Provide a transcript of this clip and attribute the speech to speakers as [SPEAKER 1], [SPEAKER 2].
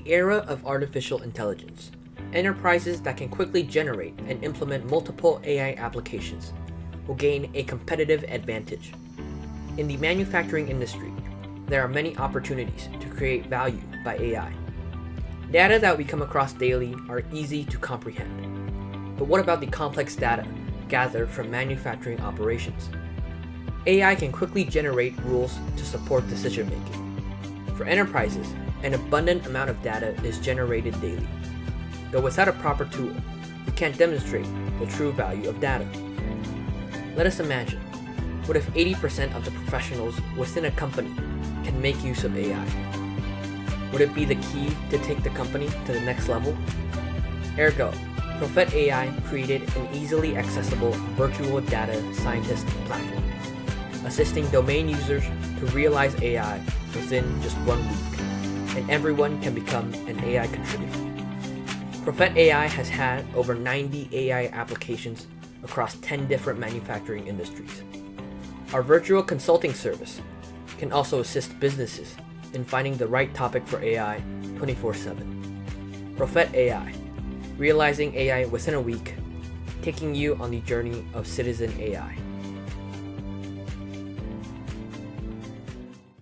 [SPEAKER 1] the era of artificial intelligence, enterprises that can quickly generate and implement multiple AI applications will gain a competitive advantage. In the manufacturing industry, there are many opportunities to create value by AI. Data that we come across daily are easy to comprehend. But what about the complex data gathered from manufacturing operations? AI can quickly generate rules to support decision-making. For enterprises, an abundant amount of data is generated daily. Though without a proper tool, we can't demonstrate the true value of data. Let us imagine, what if 80% of the professionals within a company can make use of AI? Would it be the key to take the company to the next level? Ergo, Profet AI created an easily accessible virtual data scientist platform, assisting domain users to realize AI within just 1 week, and everyone can become an AI contributor. Profet AI has had over 90 AI applications across 10 different manufacturing industries. Our virtual consulting service can also assist businesses in finding the right topic for AI 24/7. Profet AI, realizing AI within a week, taking you on the journey of citizen AI.